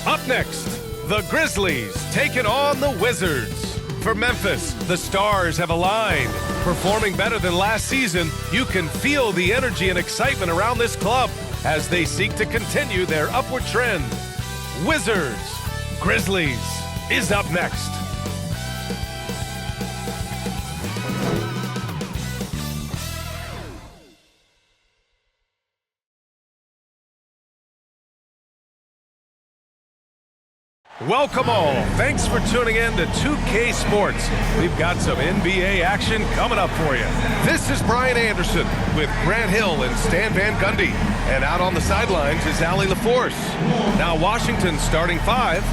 Up next, the Grizzlies taking on the Wizards. For Memphis, the stars have aligned. Performing better than last season, you can feel the energy and excitement around this club as they seek to continue their upward trend. Wizards, Grizzlies is up next. Welcome all. Thanks for tuning in to 2K Sports. We've got some NBA action coming up for you. This is Brian Anderson with Grant Hill and Stan Van Gundy. And out on the sidelines is Allie LaForce. Now Washington's starting five.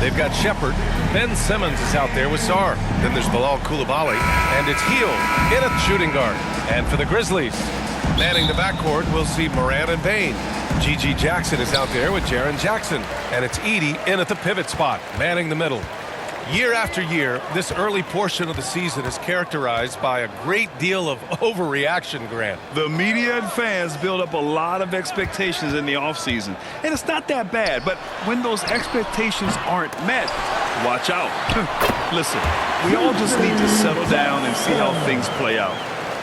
They've got Shepherd. Ben Simmons is out there with Sarr. Then there's Bilal Coulibaly. And it's Hield in at shooting guard. And for the Grizzlies, manning the backcourt, we'll see Morant and Bane. G.G. Jackson is out there with Jaren Jackson. And it's Edey in at the pivot spot, manning the middle. Year after year, this early portion of the season is characterized by a great deal of overreaction, Grant. The media and fans build up a lot of expectations in the offseason. And it's not that bad, but when those expectations aren't met, watch out. Listen, we all just need to settle down and see how things play out.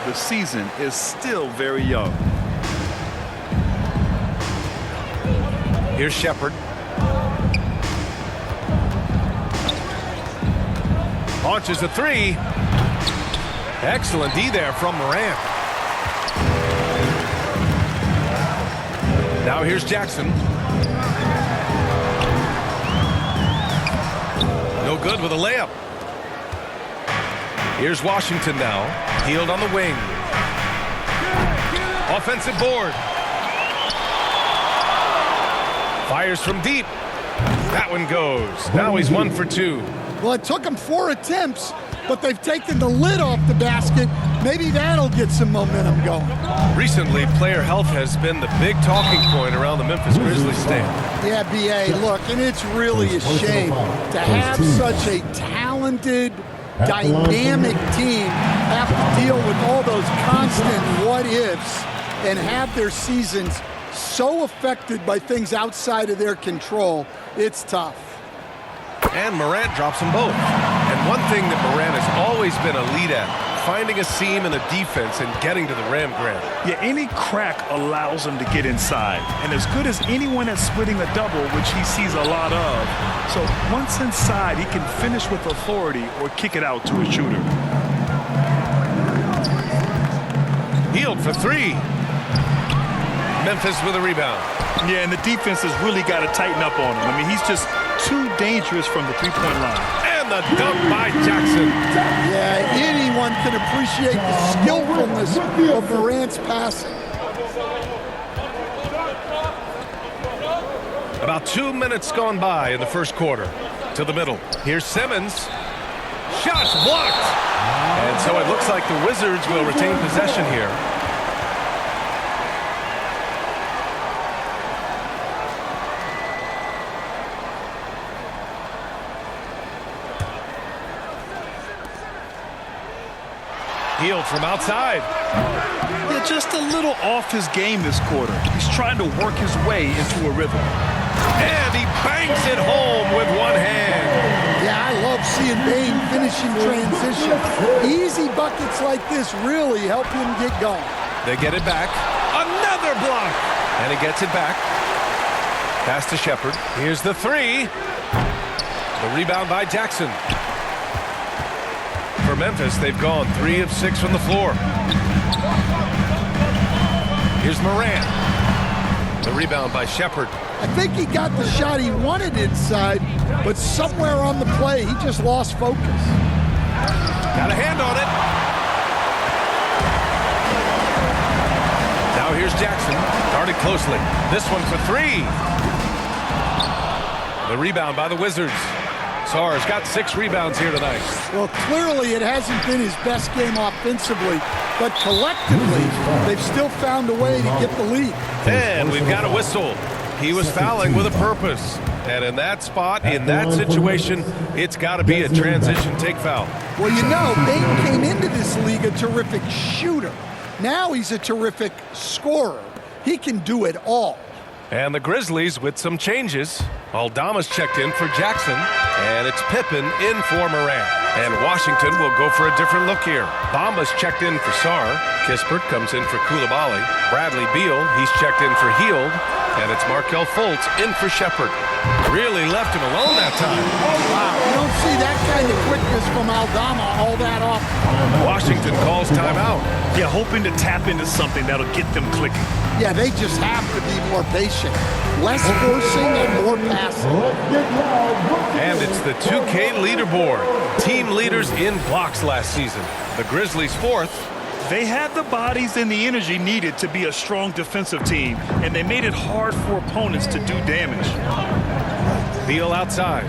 The season is still very young. Here's Shepherd. Launches a three. Excellent D there from Morant. Now here's Jackson. No good with a layup. Here's Washington now. Hield on the wing. Offensive board. Fires from deep. That one goes. Now he's 1 for 2. Well, it took them 4 attempts, but they've taken the lid off the basket. Maybe that'll get some momentum going. Recently, player health has been the big talking point around the Memphis Grizzlies stand. Yeah, B.A., look, and it's really a shame to have such a talented, dynamic team have to deal with all those constant what-ifs and have their seasons so affected by things outside of their control. It's tough. And Morant drops them both. And one thing that Morant has always been a lead at, finding a seam in the defense and getting to the rim, Grant. Yeah, any crack allows him to get inside. And as good as anyone at splitting a double, which he sees a lot of, so once inside, he can finish with authority or kick it out to a shooter. Hield for three. Memphis with a rebound. Yeah, and the defense has really got to tighten up on him. I mean, he's just too dangerous from the three-point line. And the dunk by Jackson. Yeah, anyone can appreciate the skillfulness of Morant's passing. About 2 minutes gone by in the first quarter. To the middle. Here's Simmons. Shot blocked. And so it looks like the Wizards will retain possession here. Hield from outside. Yeah, just a little off his game this quarter. He's trying to work his way into a rhythm. And he bangs it home with one hand. Yeah, I love seeing Bane finishing transition. Easy buckets like this really help him get going. They get it back. Another block. And he gets it back. Pass to Shepherd. Here's the three. The rebound by Jackson. For Memphis, they've gone 3 of 6 from the floor. Here's Morant. The rebound by Shepherd. I think he got the shot he wanted inside, but somewhere on the play, he just lost focus. Got a hand on it. Now here's Jackson. Guarded closely. This one for 3. The rebound by the Wizards. Sarr's got 6 rebounds here tonight. Well, clearly it hasn't been his best game offensively, but collectively, they've still found a way to get the lead. And we've got a whistle. He was fouling with a purpose. And in that spot, in that situation, it's got to be a transition take foul. Well, you know, Bane came into this league a terrific shooter. Now he's a terrific scorer. He can do it all. And the Grizzlies with some changes. Aldama's checked in for Jackson, and it's Pippen in for Morant. And Washington will go for a different look here. Bamba's checked in for Sarr. Kispert comes in for Coulibaly. Bradley Beal, he's checked in for Hield. And it's Markelle Fultz in for Shepherd. Really left him alone that time. Wow, you don't see that kind of quickness from Aldama all that often. Washington calls timeout. Yeah, hoping to tap into something that'll get them clicking. Yeah, they just have to be more patient. Less forcing and more passing. And it's the 2K leaderboard. Team leaders in blocks last season. The Grizzlies 4th. They had the bodies and the energy needed to be a strong defensive team, and they made it hard for opponents to do damage. Beal outside.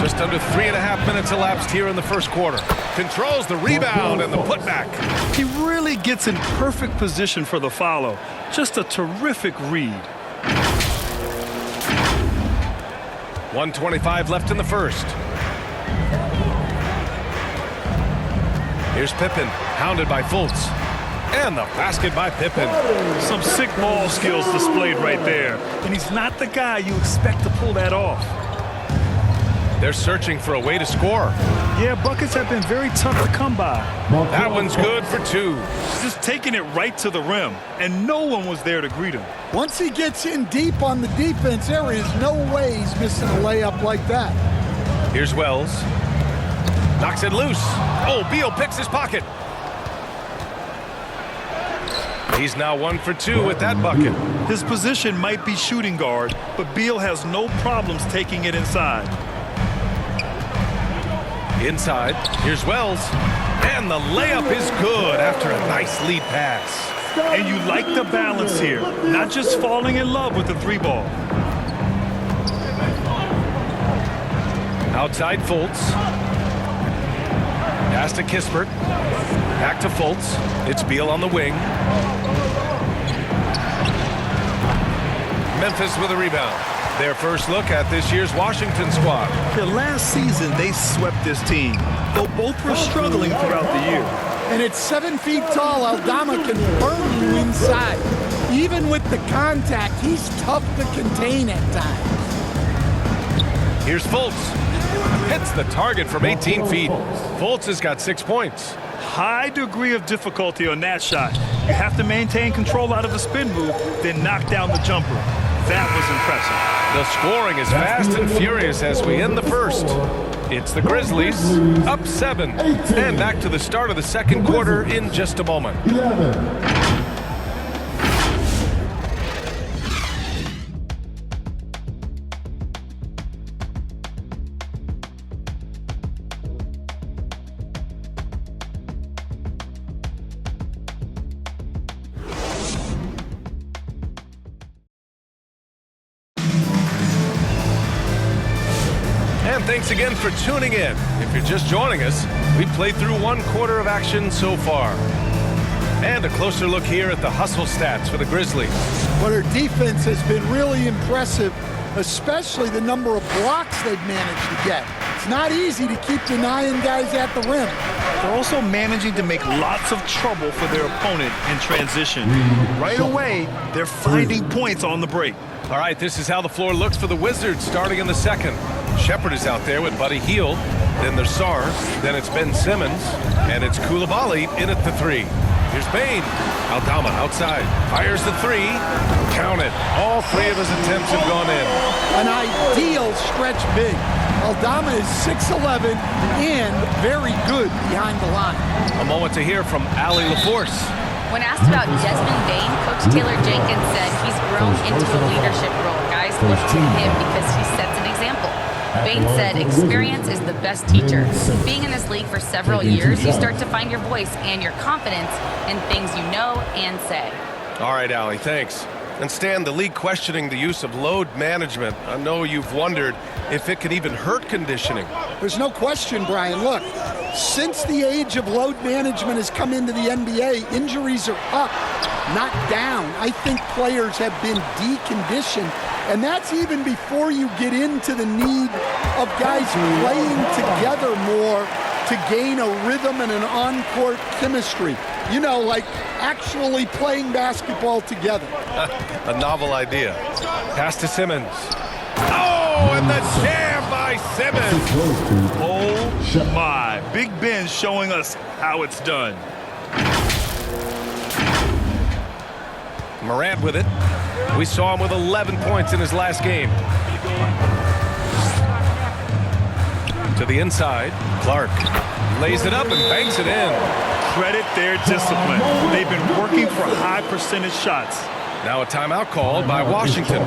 Just under 3.5 minutes elapsed here in the first quarter. Controls the rebound and the putback. He really gets in perfect position for the follow. Just a terrific read. 1:25 left in the first. Here's Pippen, hounded by Fultz. And the basket by Pippen. Some sick ball skills displayed right there. And he's not the guy you expect to pull that off. They're searching for a way to score. Yeah, buckets have been very tough to come by. That one's good for 2. Just taking it right to the rim, and no one was there to greet him. Once he gets in deep on the defense, there is no way he's missing a layup like that. Here's Wells. Knocks it loose. Oh, Beal picks his pocket. He's now 1 for 2 with that bucket. His position might be shooting guard, but Beal has no problems taking it inside. Inside, here's Wells. And the layup is good after a nice lead pass. And you like the balance here, not just falling in love with the 3-ball. Outside Fultz. Pass to Kispert. Back to Fultz. It's Beal on the wing. Memphis with a rebound. Their first look at this year's Washington squad. The last season, they swept this team, though both were struggling throughout the year. And at 7 feet tall, Aldama can burn you inside. Even with the contact, he's tough to contain at times. Here's Fultz. Hits the target from 18 feet. Fultz has got 6 points. High degree of difficulty on that shot. You have to maintain control out of the spin move, then knock down the jumper. That was impressive. The scoring is fast and furious as we end the first. It's the Grizzlies up 7. And back to the start of the second quarter in just a moment. And thanks again for tuning in. If you're just joining us, we played through 1 quarter of action so far. And a closer look here at the hustle stats for the Grizzlies. But their defense has been really impressive, especially the number of blocks they've managed to get. It's not easy to keep denying guys at the rim. They're also managing to make lots of trouble for their opponent in transition. Right away, they're finding points on the break. All right, this is how the floor looks for the Wizards starting in the second. Shepherd is out there with Buddy Hield. Then there's Sarr. Then it's Ben Simmons. And it's Coulibaly in at the 3. Here's Bane. Aldama outside. Fires the 3. Count it. All 3 of his attempts have gone in. An ideal stretch big. Aldama is 6'11" and very good behind the line. A moment to hear from Allie LaForce. When asked about Desmond Bane, Coach Taylor Jenkins said he's grown into a leadership role. Guys look to him because he sets an example. Bane said experience is the best teacher. Being in this league for several years, you start to find your voice and your confidence in things you know and say. All right, Allie, thanks. And Stan, the league questioning the use of load management. I know you've wondered if it can even hurt conditioning. There's no question, Brian. Look, since the age of load management has come into the NBA, injuries are up, not down. I think players have been deconditioned, and that's even before you get into the need of guys playing together more to to gain a rhythm and an on-court chemistry. You know, like actually playing basketball together. A novel idea. Pass to Simmons. Oh, and the jam by Simmons. Oh, my. Big Ben showing us how it's done. Morant with it. We saw him with 11 points in his last game. To the inside. Clark lays it up and banks it in. Credit their discipline. They've been working for high percentage shots. Now a timeout called by Washington.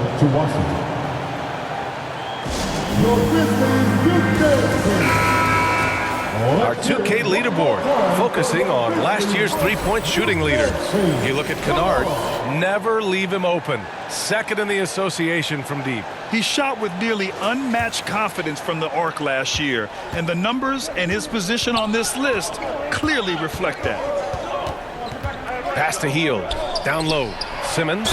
Our 2K leaderboard, focusing on last year's three-point shooting leaders. You look at Kennard, never leave him open. Second in the association from deep. He shot with nearly unmatched confidence from the arc last year, and the numbers and his position on this list clearly reflect that. Pass to Hield, down low, Simmons,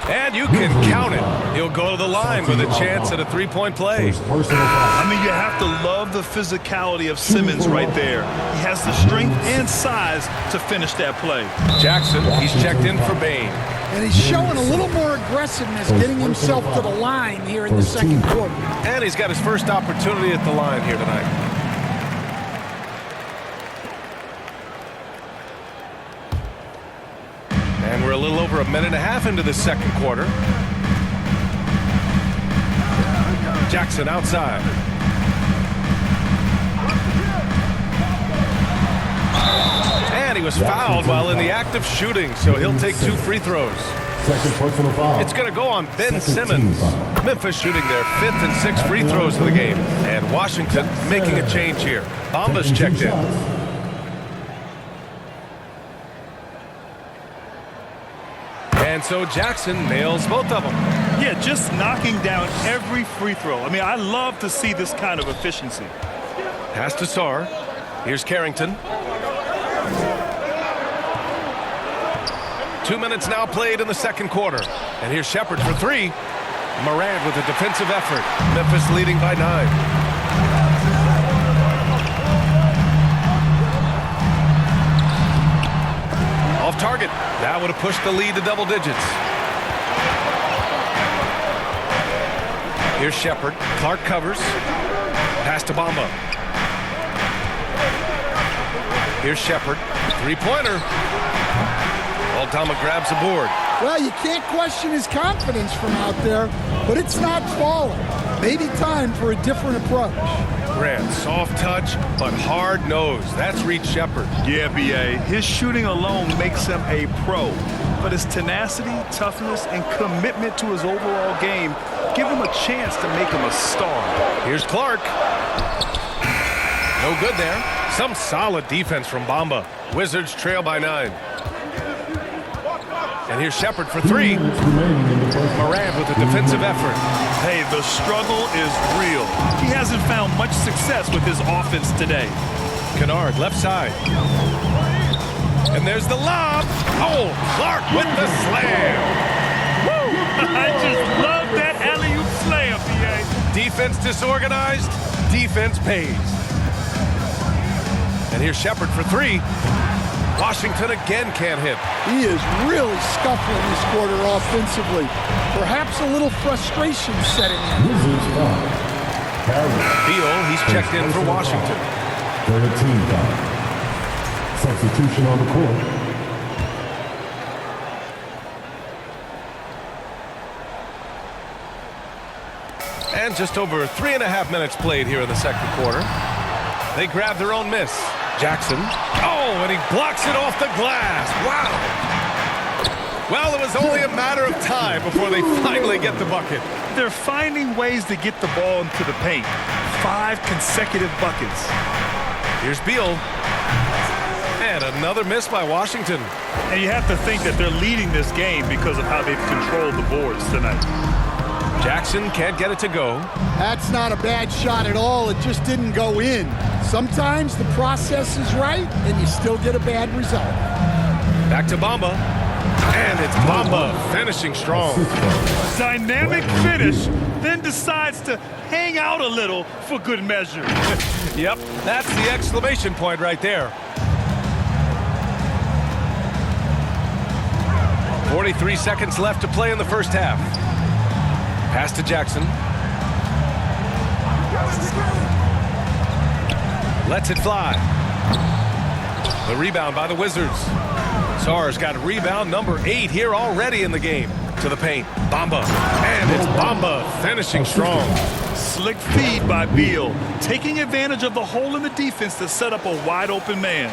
and you can count it. He'll go to the line with a chance at a three-point play. I mean, you have to love the physicality of Simmons right there. He has the strength and size to finish that play. Jackson, he's checked in for Bane. And he's showing a little more aggressiveness, getting himself to the line here in the second quarter. And he's got his first opportunity at the line here tonight. And we're a little over a minute and a half into the second quarter. Jackson outside. And he was fouled while in the act of shooting, so he'll take 2 free throws. It's going to go on Ben Simmons. Memphis shooting their 5th and 6th free throws of the game. And Washington making a change here. Bamba's checked in. And so Jackson nails both of them. Yeah, just knocking down every free throw. I mean, I love to see this kind of efficiency. Pass to Sarr. Here's Carrington. 2 minutes now played in the second quarter. And here's Shepherd for 3. Morant with a defensive effort. Memphis leading by 9. Off target. That would have pushed the lead to double digits. Here's Shepherd. Clark covers. Pass to Bamba. Here's Shepherd. Three-pointer. Aldama grabs the board. Well, you can't question his confidence from out there, but it's not falling. Maybe time for a different approach. Grant, soft touch, but hard nose. That's Reed Shepherd. Yeah, B.A. His shooting alone makes him a pro. But his tenacity, toughness, and commitment to his overall game give him a chance to make him a star. Here's Clark. No good there. Some solid defense from Bamba. Wizards trail by 9. And here's Shepherd for 3. Morant with a defensive effort. Hey, the struggle is real. He hasn't found much success with his offense today. Kennard, left side. And there's the lob. Oh, Clark with the slam. Woo! I just love that alley-oop slam, B.A. Defense disorganized. Defense pays. And here's Shepherd for 3. Washington again can't hit. He is really scuffling this quarter offensively. Perhaps a little frustration setting in. Beal, he's checked in for Washington. Substitution on the court. And just over 3.5 minutes played here in the second quarter. They grab their own miss. Jackson. Oh, and he blocks it off the glass. Wow. Well, it was only a matter of time before they finally get the bucket. They're finding ways to get the ball into the paint. 5 consecutive buckets. Here's Beal. And another miss by Washington. And you have to think that they're leading this game because of how they've controlled the boards tonight. Jackson can't get it to go. That's not a bad shot at all. It just didn't go in. Sometimes the process is right, and you still get a bad result. Back to Bamba. And it's Bamba finishing strong. Dynamic finish, then decides to hang out a little for good measure. Yep, that's the exclamation point right there. 43 seconds left to play in the first half. Pass to Jackson. Lets it fly. The rebound by the Wizards. Sarr's got rebound number 8 here already in the game. To the paint, Bamba. And it's Bamba finishing strong. Slick feed by Beal, taking advantage of the hole in the defense to set up a wide open man.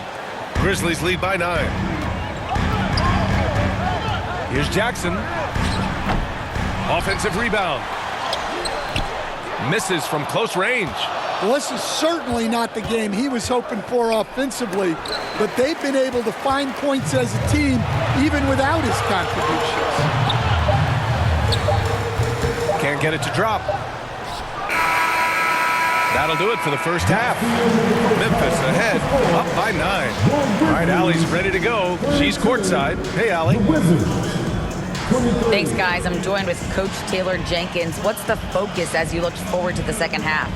Grizzlies lead by 9. Here's Jackson. Offensive rebound. Misses from close range. Well, this is certainly not the game he was hoping for offensively, but they've been able to find points as a team even without his contributions. Can't get it to drop. That'll do it for the first half. Memphis ahead, up by 9. All right, Allie's ready to go. She's courtside. Hey, Allie. Thanks, guys. I'm joined with Coach Taylor Jenkins. What's the focus as you look forward to the second half?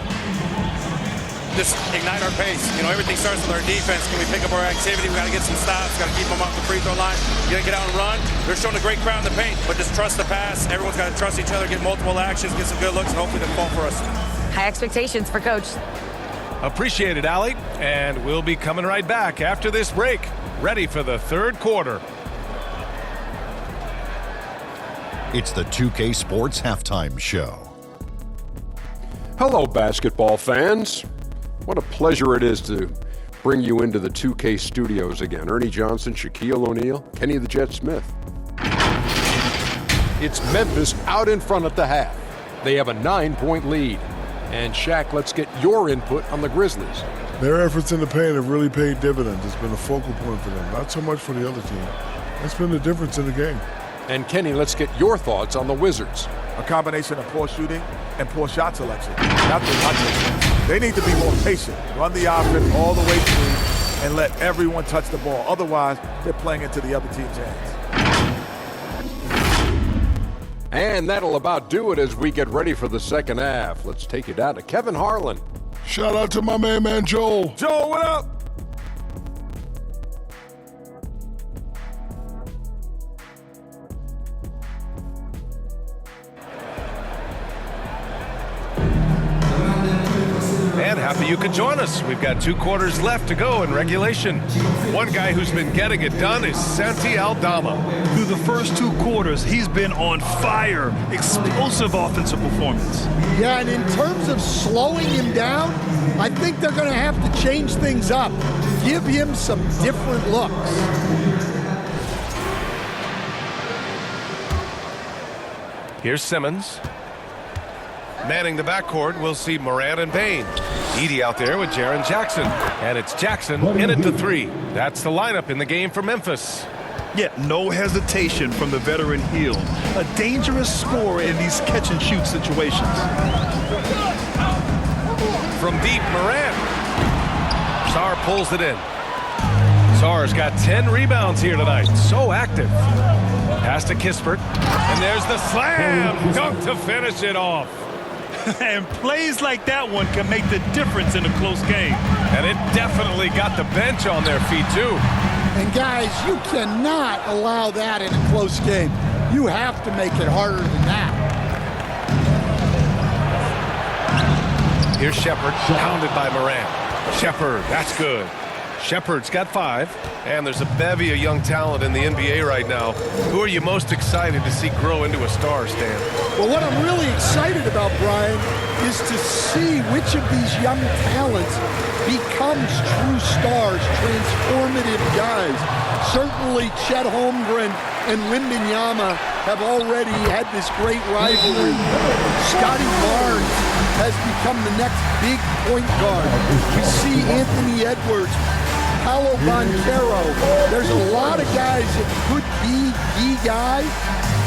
Just ignite our pace. You know, everything starts with our defense. Can we pick up our activity? We got to get some stops. Got to keep them off the free throw line. You got to get out and run. They're showing a great crowd in the paint, but just trust the pass. Everyone's got to trust each other, get multiple actions, get some good looks, and hopefully they'll fall for us. High expectations for Coach. Appreciate it, Allie. And we'll be coming right back after this break. Ready for the third quarter. It's the 2K Sports Halftime Show. Hello, basketball fans. What a pleasure it is to bring you into the 2K studios again. Ernie Johnson, Shaquille O'Neal, Kenny the Jet Smith. It's Memphis out in front at the half. They have a 9-point lead. And Shaq, let's get your input on the Grizzlies. Their efforts in the paint have really paid dividends. It's been a focal point for them, not so much for the other team. That's been the difference in the game. And Kenny, let's get your thoughts on the Wizards. A combination of poor shooting and poor shot selection. Not too much. They need to be more patient. Run the offense all the way through and let everyone touch the ball. Otherwise, they're playing into the other team's hands. And that'll about do it as we get ready for the second half. Let's take it down to Kevin Harlan. Shout out to my man Joel. Joel, what up? And happy you could join us. We've got 2 quarters left to go in regulation. One guy who's been getting it done is Santi Aldama. Through the first 2 quarters, he's been on fire. Explosive offensive performance. Yeah, and in terms of slowing him down, I think they're going to have to change things up. Give him some different looks. Here's Simmons. Manning the backcourt, we'll see Morant and Bane. Edey out there with Jaren Jackson. And it's Jackson in it to 3. That's the lineup in the game for Memphis. Yet no hesitation from the veteran Hill. A dangerous scorer in these catch-and-shoot situations. From deep, Morant. Sarr pulls it in. Sarr's got 10 rebounds here tonight. So active. Pass to Kispert. And there's the slam dunk to finish it off. And plays like that one can make the difference in a close game. And it definitely got the bench on their feet, too. And guys, you cannot allow that in a close game. You have to make it harder than that. Here's Shepard, pounded by Morant. Shepard, that's good. Shepard's got 5, and there's a bevy of young talent in the NBA right now. Who are you most excited to see grow into a star, Stan? Well, what I'm really excited about, Brian, is to see which of these young talents becomes true stars, transformative guys. Certainly Chet Holmgren and Wembanyama have already had this great rivalry. Scotty Barnes has become the next big point guard. We see Anthony Edwards, Paolo Banchero. There's a lot of guys that could be the guy,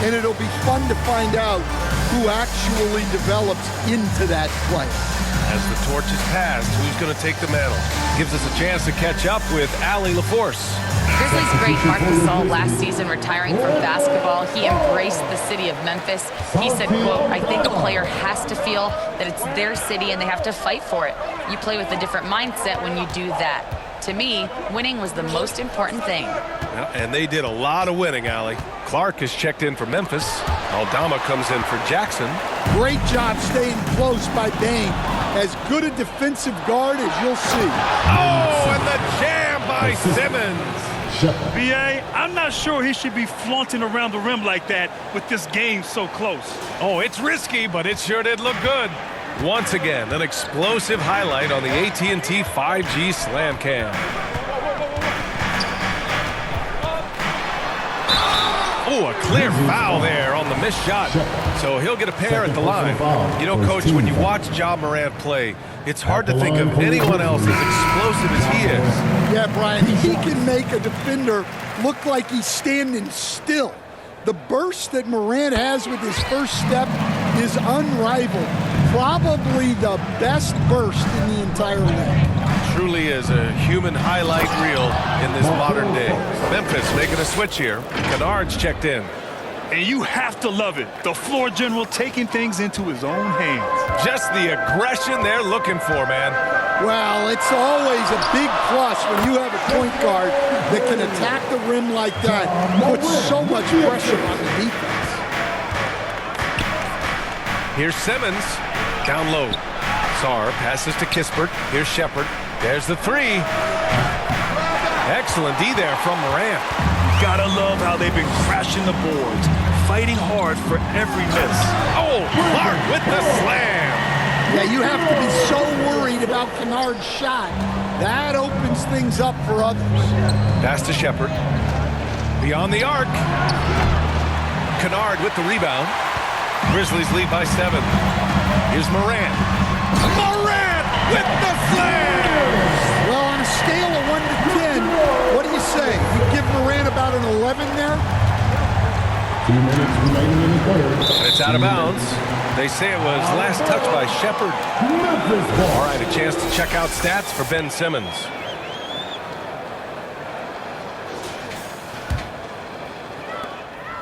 and it'll be fun to find out who actually develops into that play. As the torch is passed, who's going to take the mantle? Gives us a chance to catch up with Allie LaForce. Grizzlies great Marc Gasol last season retiring from basketball. He embraced the city of Memphis. He said, quote, "I think a player has to feel that it's their city and they have to fight for it. You play with a different mindset when you do that. To me, winning was the most important thing." Yeah, and they did a lot of winning, Allie. Clark is checked in for Memphis. Aldama comes in for Jackson. Great job staying close by Bane. As good a defensive guard as you'll see. Oh, and the jam by Simmons. B.A., I'm not sure he should be flaunting around the rim like that with this game so close. Oh, it's risky, but it sure did look good. Once again, an explosive highlight on the AT&T 5G Slam Cam. Oh, a clear foul there on the missed shot. So he'll get a pair at the line. You know, Coach, when you watch Ja Morant play, it's hard to think of anyone else as explosive as he is. Yeah, Brian, he can make a defender look like he's standing still. The burst that Morant has with his first step is unrivaled. Probably the best burst in the entire league. Truly is a human highlight reel in this modern day. Memphis making a switch here. Kennard's checked in. And you have to love it. The floor general taking things into his own hands. Just the aggression they're looking for, man. Well, it's always a big plus when you have a point guard that can attack the rim like that. Puts so much pressure on the defense. Here's Simmons. Down low. Sarr passes to Kispert. Here's Shepherd. There's the three. Excellent D there from Morant. Gotta love how they've been crashing the boards, fighting hard for every miss. Oh, Clark with the slam. Yeah, you have to be so worried about Kennard's shot. That opens things up for others. Pass to Shepherd. Beyond the arc. Kennard with the rebound. Grizzlies lead by 7. Here's Morant. Morant with the slam! Well, on a scale of 1 to 10, what do you say? You give Morant about an 11 there? 2 minutes remaining in the third. And it's out of bounds. They say it was last touched by Shepherd. All right, a chance to check out stats for Ben Simmons.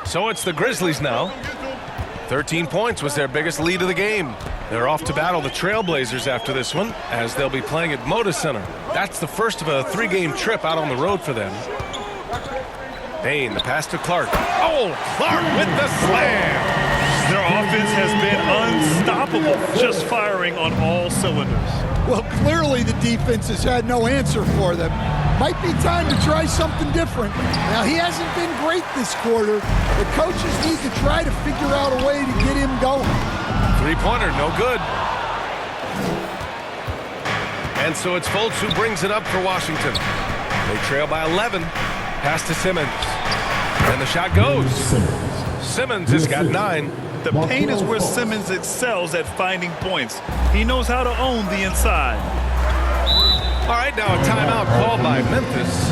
So it's the Grizzlies now. 13 points was their biggest lead of the game. They're off to battle the Trailblazers after this one, as they'll be playing at Moda Center. That's the first of a 3-game trip out on the road for them. Bane, the pass to Clark. Oh, Clark with the slam! Their offense has been unstoppable, just firing on all cylinders. Well, clearly the defense has had no answer for them. Might be time to try something different. Now, he hasn't been great this quarter. The coaches need to try to figure out a way to get him going. Three-pointer, no good. And so it's Fultz who brings it up for Washington. They trail by 11. Pass to Simmons. And the shot goes. Simmons has got 9. The paint is where Simmons excels at finding points. He knows how to own the inside. All right, now a timeout called by Memphis.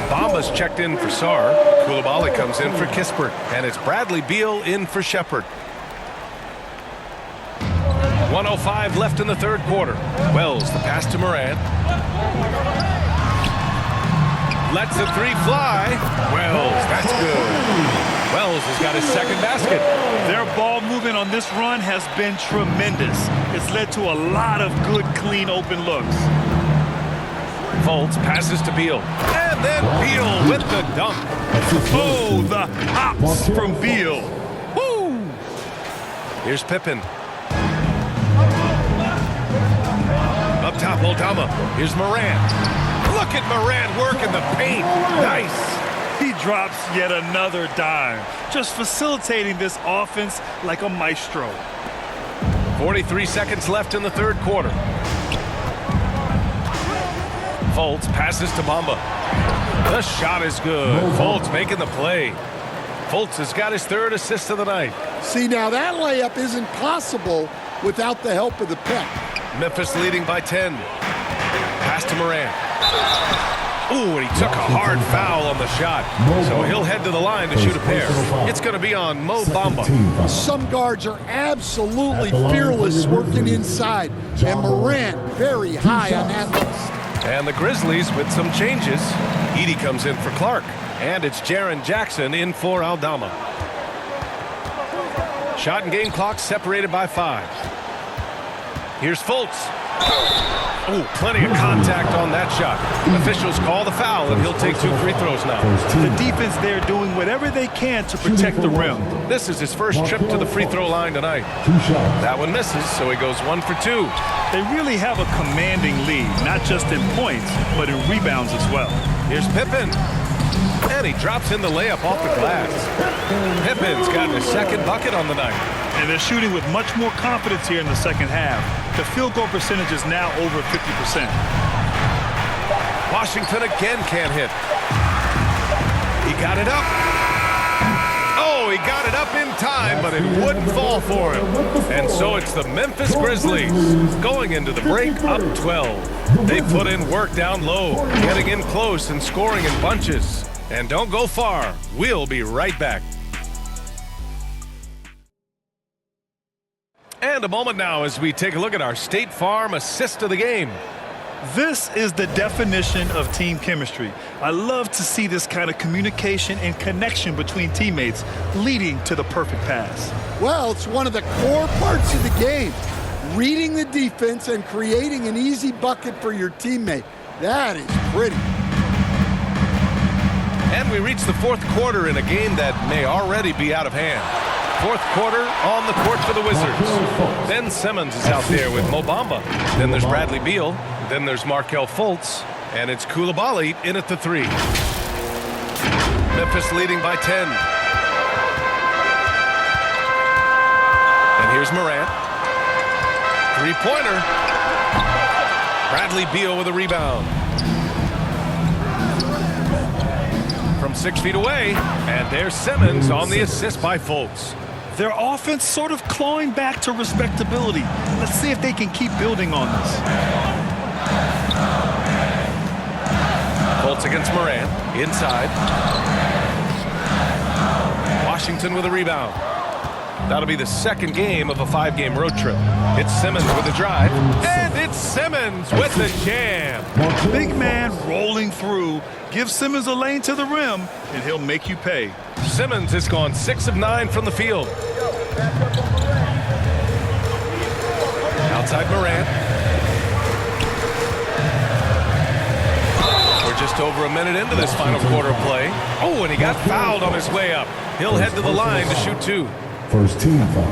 Bamba's checked in for Sarr. Coulibaly comes in for Kispert. And it's Bradley Beal in for Shepherd. 1:05 left in the third quarter. Wells, the pass to Morant. Lets the three fly. Wells, that's good. Wells has got his second basket. Their ball movement on this run has been tremendous. It's led to a lot of good, clean, open looks. Fultz passes to Beal. And then Beal with the dunk. Oh, the hops from Beal. Woo! Here's Pippen. Up top, Aldama. Here's Morant. Look at Morant work in the paint. Nice. He drops yet another dime, just facilitating this offense like a maestro. 43 seconds left in the third quarter. Fultz passes to Bamba. The shot is good. Fultz making the play. Fultz has got his third assist of the night. See, now that layup isn't possible without the help of the pick. Memphis leading by 10. Pass to Morant. Ooh, and he took a hard foul on the shot. So he'll head to the line to shoot a pair. It's going to be on Mo Bamba. Some guards are absolutely fearless working inside. And Morant very high on that list. And the Grizzlies with some changes. Edey comes in for Clark. And it's Jaren Jackson in for Aldama. Shot and game clock separated by 5. Here's Fultz. Oh, plenty of contact on that shot. Officials call the foul, and he'll take 2 free throws now. The defense there doing whatever they can to protect the rim. This is his first trip to the free throw line tonight. That one misses, so he goes 1 for 2. They really have a commanding lead, not just in points, but in rebounds as well. Here's Pippen. And he drops in the layup off the glass. Pippen's gotten his second bucket on the night. And they're shooting with much more confidence here in the second half. The field goal percentage is now over 50%. Washington again can't hit. He got it up. Oh, he got it up in time, but it wouldn't fall for him. And so it's the Memphis Grizzlies going into the break up 12. They put in work down low, getting in close and scoring in bunches. And don't go far. We'll be right back. And a moment now as we take a look at our State Farm assist of the game. This is the definition of team chemistry. I love to see this kind of communication and connection between teammates leading to the perfect pass. Well, it's one of the core parts of the game. Reading the defense and creating an easy bucket for your teammate. That is pretty. And we reach the fourth quarter in a game that may already be out of hand. Fourth quarter on the court for the Wizards. Ben Simmons is out there with Mo Bamba. Then there's Bradley Beal. Then there's Markelle Fultz. And it's Coulibaly in at the 3. Memphis leading by 10. And here's Morant. 3-pointer. Bradley Beal with a rebound. From 6 feet away. And there's Simmons on the assist by Fultz. Their offense sort of clawing back to respectability. Let's see if they can keep building on this. Fultz against Morant. Inside. Washington with a rebound. That'll be the second game of a 5-game road trip. It's Simmons with a drive. And it's Simmons with the jam. Big man rolling through. Give Simmons a lane to the rim, and he'll make you pay. Simmons has gone 6 of 9 from the field. Outside Morant. We're just over a minute into this final quarter of play. Oh, and he got fouled on his way up. He'll head to the line to shoot 2. First team foul.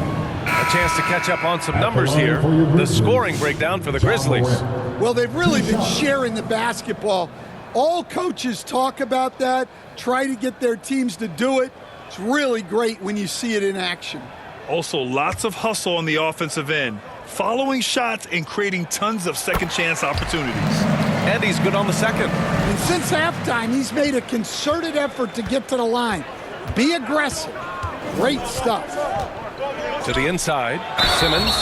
A chance to catch up on some numbers here. The scoring breakdown for the Grizzlies. Well, they've really been sharing the basketball. All coaches talk about that, try to get their teams to do it. It's really great when you see it in action. Also, lots of hustle on the offensive end, following shots and creating tons of second chance opportunities. And he's good on the second. And since halftime, he's made a concerted effort to get to the line. Be aggressive. Great stuff. To the inside, Simmons.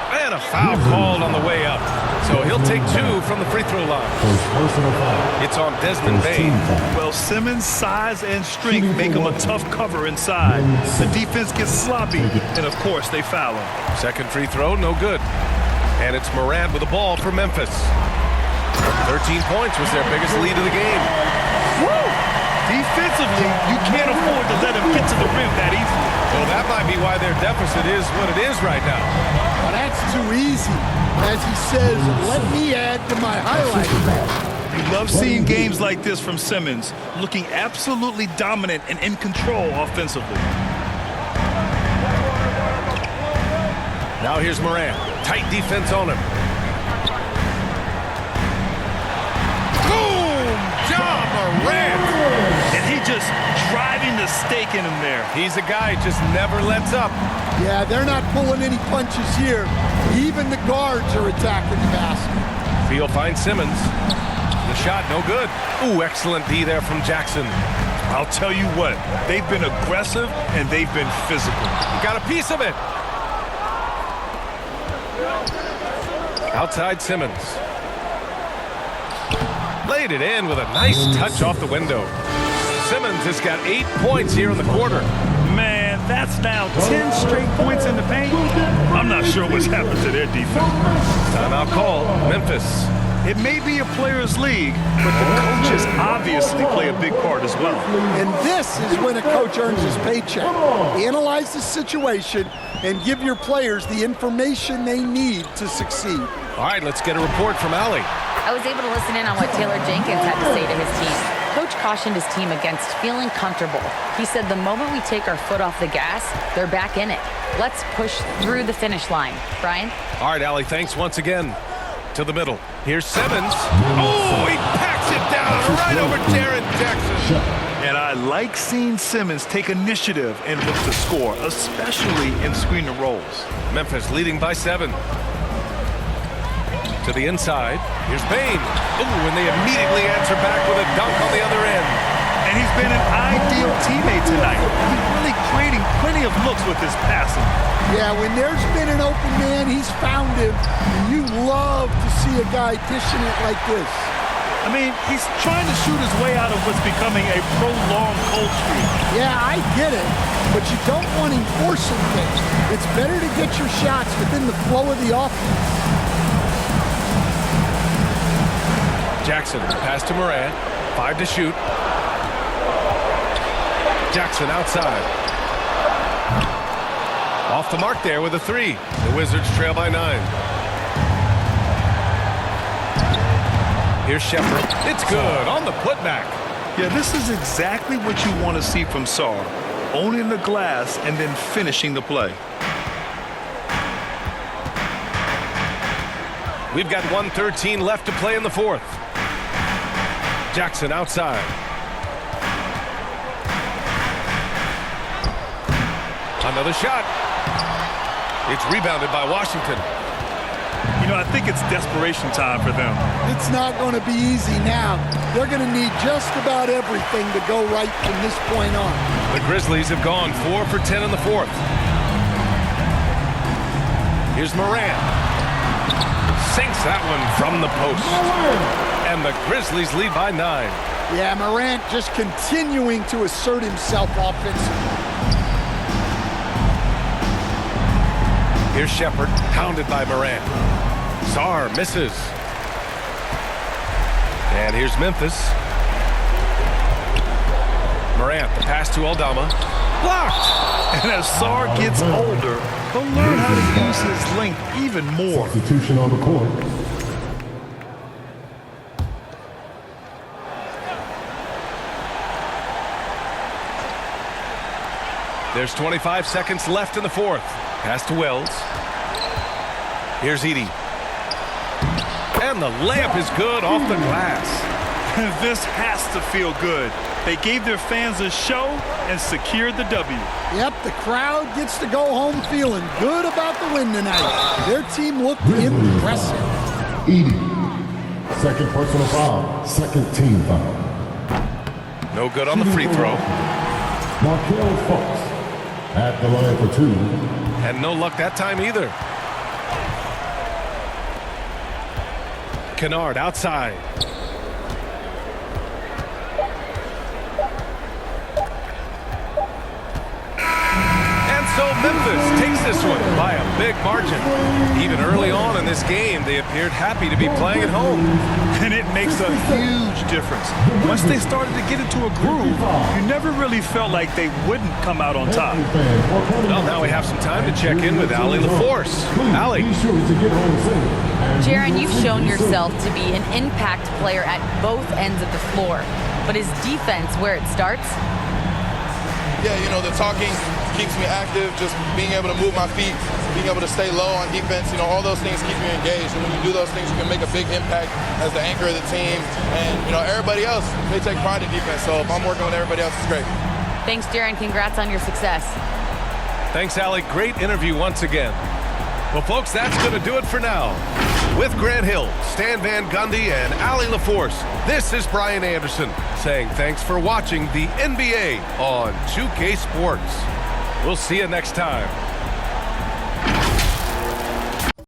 And a foul called on the way up. So he'll take 2 from the free throw line. It's on Desmond Bane. Well, Simmons' size and strength make him a tough cover inside. The defense gets sloppy, and of course, they foul him. Second free throw, no good. And it's Morant with the ball for Memphis. 13 points was their biggest lead of the game. Woo! Defensively, you can't afford to let him get to the rim that easily. Well, that might be why their deficit is what it is right now. Well, that's too easy. As he says, let me add to my highlight. You love seeing games like this from Simmons, looking absolutely dominant and in control offensively. Now here's Morant. Tight defense on him. Boom! Ja Morant! And he just driving the stake in him there. He's a guy who just never lets up. Yeah, they're not pulling any punches here. Even the guards are attacking the basket. Beal finds Simmons. The shot no good. Ooh, excellent D there from Jackson. I'll tell you what, they've been aggressive and they've been physical. Got a piece of it. Outside Simmons. Laid it in with a nice touch off the window. Simmons has got 8 points here in the quarter. Man, that's now 10 straight points in the paint. I'm not sure what's happened to their defense. Timeout call, Memphis. It may be a players' league, but the coaches obviously play a big part as well. And this is when a coach earns his paycheck. Analyze the situation and give your players the information they need to succeed. All right, let's get a report from Allie. I was able to listen in on what Taylor Jenkins had to say to his team. Coach cautioned his team against feeling comfortable. He said the moment we take our foot off the gas, they're back in it. Let's push through the finish line. Brian? All right, Allie, thanks once again. To the middle. Here's Simmons. Oh, he packs it down right over Jaren Jackson. And I like seeing Simmons take initiative and look to score, especially in screen and rolls. Memphis leading by 7. To the inside. Here's Bane. Ooh, and they immediately answer back with a dunk on the other end. And he's been an ideal teammate tonight. He's really creating plenty of looks with his passing. Yeah, when there's been an open man, he's found him. And you love to see a guy dishing it like this. I mean, he's trying to shoot his way out of what's becoming a prolonged cold streak. Yeah, I get it, but you don't want him forcing things. It's better to get your shots within the flow of the offense. Jackson, pass to Morant. 5 to shoot. Jackson outside. Off the mark there with a 3. The Wizards trail by 9. Here's Shepherd. It's good on the putback. Yeah, this is exactly what you want to see from Sarr. Owning the glass and then finishing the play. We've got 1:13 left to play in the 4th. Jackson outside. Another shot. It's rebounded by Washington. You know, I think it's desperation time for them. It's not going to be easy now. They're going to need just about everything to go right from this point on. The Grizzlies have gone 4 for 10 in the 4th. Here's Morant. Sinks that one from the post. And the Grizzlies lead by 9. Yeah, Morant just continuing to assert himself offensively. Here's Shepherd, pounded by Morant. Sarr misses. And here's Memphis. Morant, the pass to Aldama. Blocked! And as Sarr gets older, he'll learn how to use his length even more. Substitution on the court. There's 25 seconds left in the 4th. Pass to Wells. Here's Edey. And the layup is good off the glass. This has to feel good. They gave their fans a show and secured the W. Yep, the crowd gets to go home feeling good about the win tonight. Their team looked impressive. Edey. Second personal foul. Second team foul. No good on the free throw. Markelle Fultz at the line for 2. And no luck that time either. Kennard outside. And so Memphis takes this one by a big margin. Even early on in this game, they appeared happy to be playing at home. And it makes a huge difference. Once they started to get into a groove, you never really felt like they wouldn't come out on top. Well, now we have some time to check in with Allie LaForce. Allie. Jaren, you've shown yourself to be an impact player at both ends of the floor. But is defense where it starts? Yeah, you know, the talking keeps me active, just being able to move my feet, being able to stay low on defense, you know, all those things keep me engaged. And when you do those things, you can make a big impact as the anchor of the team. And, you know, everybody else, they take pride in defense. So if I'm working with everybody else, it's great. Thanks, Jaren. Congrats on your success. Thanks, Allie. Great interview once again. Well, folks, that's going to do it for now. With Grant Hill, Stan Van Gundy, and Allie LaForce, this is Brian Anderson saying thanks for watching the NBA on 2K Sports. We'll see you next time.